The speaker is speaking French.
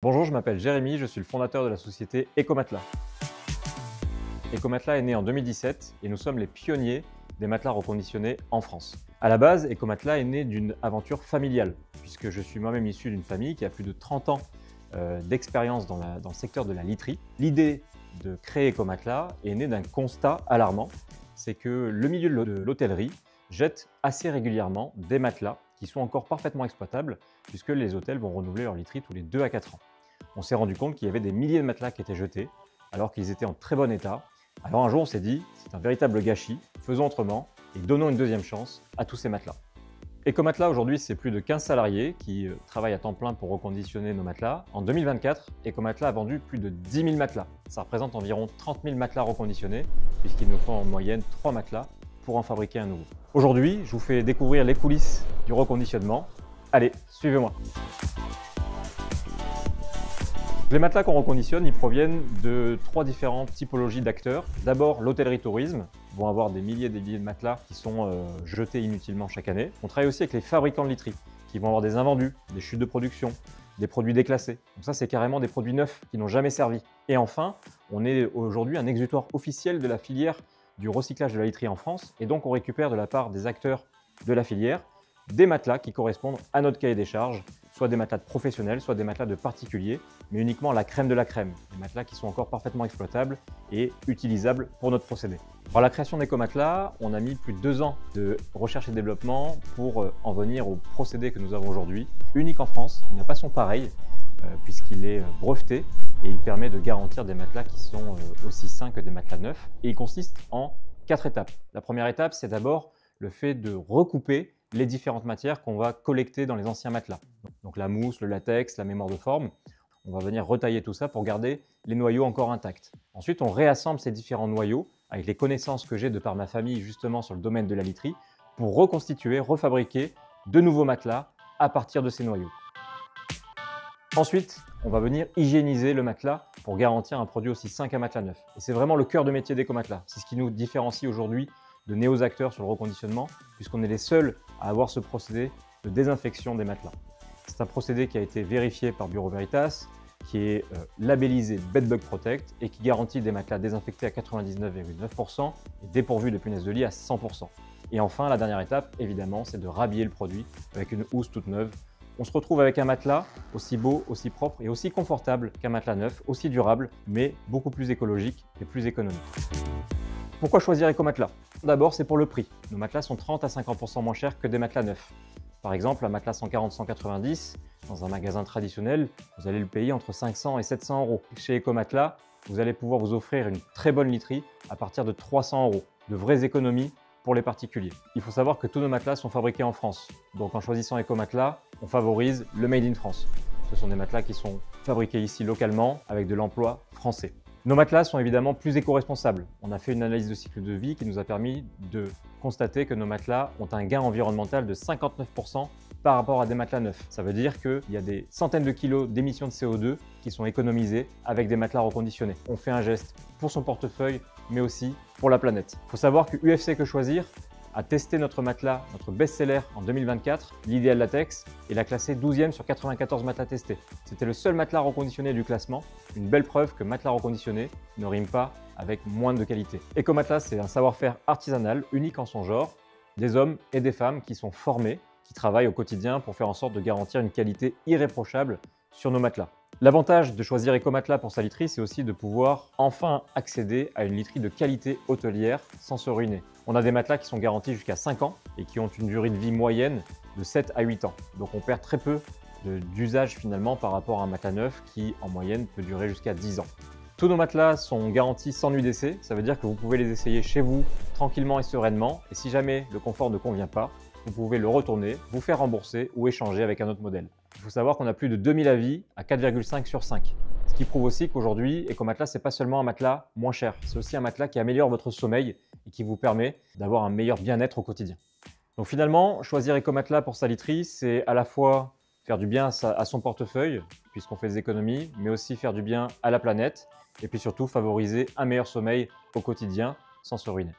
Bonjour, je m'appelle Jérémy, je suis le fondateur de la société Ecomatelas. Ecomatelas est né en 2017 et nous sommes les pionniers des matelas reconditionnés en France. À la base, Ecomatelas est né d'une aventure familiale, puisque je suis moi-même issu d'une famille qui a plus de 30 ans d'expérience dans le secteur de la literie. L'idée de créer Ecomatelas est née d'un constat alarmant, c'est que le milieu de l'hôtellerie jette assez régulièrement des matelas qui sont encore parfaitement exploitables, puisque les hôtels vont renouveler leur literie tous les 2 à 4 ans. On s'est rendu compte qu'il y avait des milliers de matelas qui étaient jetés, alors qu'ils étaient en très bon état. Alors un jour, on s'est dit, c'est un véritable gâchis, faisons autrement et donnons une deuxième chance à tous ces matelas. Ecomatelas, aujourd'hui, c'est plus de 15 salariés qui travaillent à temps plein pour reconditionner nos matelas. En 2024, Ecomatelas a vendu plus de 10 000 matelas. Ça représente environ 30 000 matelas reconditionnés, puisqu'il nous faut en moyenne 3 matelas pour en fabriquer un nouveau. Aujourd'hui, je vous fais découvrir les coulisses du reconditionnement. Allez, suivez-moi. Les matelas qu'on reconditionne, ils proviennent de 3 différentes typologies d'acteurs. D'abord, l'hôtellerie-tourisme vont avoir des milliers de matelas qui sont jetés inutilement chaque année. On travaille aussi avec les fabricants de literie qui vont avoir des invendus, des chutes de production, des produits déclassés. Donc ça, c'est carrément des produits neufs qui n'ont jamais servi. Et enfin, on est aujourd'hui un exutoire officiel de la filière du recyclage de la literie en France. Et donc, on récupère de la part des acteurs de la filière des matelas qui correspondent à notre cahier des charges, soit des matelas de professionnels, soit des matelas de particuliers, mais uniquement la crème de la crème, des matelas qui sont encore parfaitement exploitables et utilisables pour notre procédé. Pour la création d'Ecomatelas, on a mis plus de 2 ans de recherche et développement pour en venir au procédé que nous avons aujourd'hui, unique en France, il n'a pas son pareil, puisqu'il est breveté et il permet de garantir des matelas qui sont aussi sains que des matelas neufs. Et il consiste en 4 étapes. La première étape, c'est d'abord le fait de recouper les différentes matières qu'on va collecter dans les anciens matelas. Donc la mousse, le latex, la mémoire de forme. On va venir retailler tout ça pour garder les noyaux encore intacts. Ensuite, on réassemble ces différents noyaux avec les connaissances que j'ai de par ma famille justement sur le domaine de la literie pour reconstituer, refabriquer de nouveaux matelas à partir de ces noyaux. Ensuite, on va venir hygiéniser le matelas pour garantir un produit aussi sain qu'un matelas neuf. Et c'est vraiment le cœur de métier d'Ecomatelas. C'est ce qui nous différencie aujourd'hui de néo-acteurs sur le reconditionnement, puisqu'on est les seuls à avoir ce procédé de désinfection des matelas. C'est un procédé qui a été vérifié par Bureau Veritas, qui est labellisé Bed Bug Protect et qui garantit des matelas désinfectés à 99,9% et dépourvus de punaises de lit à 100%. Et enfin, la dernière étape, évidemment, c'est de rhabiller le produit avec une housse toute neuve. On se retrouve avec un matelas aussi beau, aussi propre et aussi confortable qu'un matelas neuf, aussi durable, mais beaucoup plus écologique et plus économique. Pourquoi choisir Ecomatelas? D'abord, c'est pour le prix. Nos matelas sont 30 à 50% moins chers que des matelas neufs. Par exemple, un matelas 140-190, dans un magasin traditionnel, vous allez le payer entre 500 et 700 euros. Chez Ecomatelas, vous allez pouvoir vous offrir une très bonne literie à partir de 300 euros. De vraies économies pour les particuliers. Il faut savoir que tous nos matelas sont fabriqués en France. Donc en choisissant Ecomatelas, on favorise le Made in France. Ce sont des matelas qui sont fabriqués ici localement avec de l'emploi français. Nos matelas sont évidemment plus éco-responsables. On a fait une analyse de cycle de vie qui nous a permis de constater que nos matelas ont un gain environnemental de 59% par rapport à des matelas neufs. Ça veut dire qu'il y a des centaines de kilos d'émissions de CO2 qui sont économisées avec des matelas reconditionnés. On fait un geste pour son portefeuille, mais aussi pour la planète. Il faut savoir que UFC Que Choisir a testé notre matelas, notre best-seller en 2024, l'Ideal Latex, et l'a classé 12e sur 94 matelas testés. C'était le seul matelas reconditionné du classement, une belle preuve que matelas reconditionné ne rime pas avec moins de qualité. Ecomatelas, c'est un savoir-faire artisanal, unique en son genre, des hommes et des femmes qui sont formés, qui travaillent au quotidien pour faire en sorte de garantir une qualité irréprochable sur nos matelas. L'avantage de choisir Ecomatelas pour sa literie, c'est aussi de pouvoir enfin accéder à une literie de qualité hôtelière sans se ruiner. On a des matelas qui sont garantis jusqu'à 5 ans et qui ont une durée de vie moyenne de 7 à 8 ans. Donc on perd très peu d'usage finalement par rapport à un matelas neuf qui en moyenne peut durer jusqu'à 10 ans. Tous nos matelas sont garantis sans nuit d'essai, ça veut dire que vous pouvez les essayer chez vous tranquillement et sereinement, et si jamais le confort ne convient pas, vous pouvez le retourner, vous faire rembourser ou échanger avec un autre modèle. Il faut savoir qu'on a plus de 2000 avis à 4,5 sur 5. Ce qui prouve aussi qu'aujourd'hui, Ecomatelas, c'est pas seulement un matelas moins cher, c'est aussi un matelas qui améliore votre sommeil et qui vous permet d'avoir un meilleur bien-être au quotidien. Donc finalement, choisir Ecomatelas pour sa literie, c'est à la fois faire du bien à son portefeuille, puisqu'on fait des économies, mais aussi faire du bien à la planète, et puis surtout favoriser un meilleur sommeil au quotidien sans se ruiner.